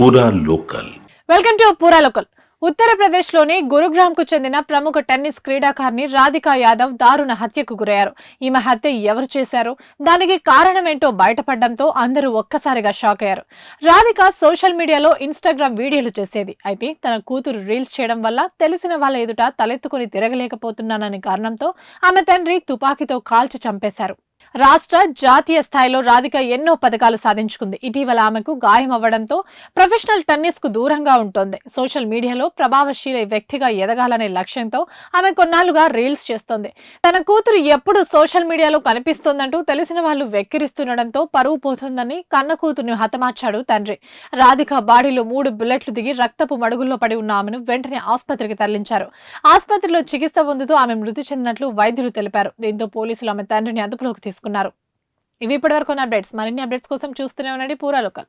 పూరా local. Welcome to పూరా local. ఉత్తరప్రదేశ్లోని గురుగ్రామ్కు చెందిన ప్రముఖ టెన్నిస్ క్రీడాకారిణి రాధికా యాదవ్ దారుణ హత్యకు గురయ్యారు. ఈమె హత్య ఎవరు చేశారు, దానికి కారణమేంటో బయటపడడంతో అందరూ ఒక్కసారిగా షాక్ అయ్యారు. రాధిక సోషల్ మీడియాలో ఇన్స్టాగ్రామ్ వీడియోలు చేసేది. అయితే తన కూతురు రీల్స్ చేయడం వల్ల తెలిసిన వాళ్ళ ఎదుట తలెత్తుకుని తిరగలేకపోతున్నాననే కారణంతో ఆమె తండ్రి తుపాకీతో కాల్చి చంపేశారు. రాష్ట్ర, జాతీయ స్థాయిలో రాధిక ఎన్నో పథకాలు సాధించుకుంది. ఇటీవల ఆమెకు గాయం అవ్వడంతో ప్రొఫెషనల్ టెన్నిస్ కు దూరంగా ఉంటోంది. సోషల్ మీడియాలో ప్రభావశీల వ్యక్తిగా ఎదగాలనే లక్ష్యంతో ఆమె కొన్నాళ్లుగా రీల్స్ చేస్తోంది. తన కూతురు ఎప్పుడు సోషల్ మీడియాలో కనిపిస్తోందంటూ తెలిసిన వాళ్ళు వెక్కిరిస్తుండడంతో పరువు పోతుందని కన్న కూతురుని హతమార్చాడు తండ్రి. రాధిక బాడీలో 3 బుల్లెట్లు దిగి రక్తపు మడుగుల్లో పడి ఉన్న ఆమెను వెంటనే ఆసుపత్రికి తరలించారు. ఆసుపత్రిలో చికిత్స పొందుతూ ఆమె మృతి చెందినట్లు వైద్యులు తెలిపారు. దీంతో పోలీసులు ఆమె తండ్రిని అదుపులోకి తీసుకున్నారు. ఇవి ఇప్పటివరకు అప్డేట్స్. మరిన్ని అప్డేట్స్ కోసం చూస్తూనే ఉండండి పూరా లోకల్.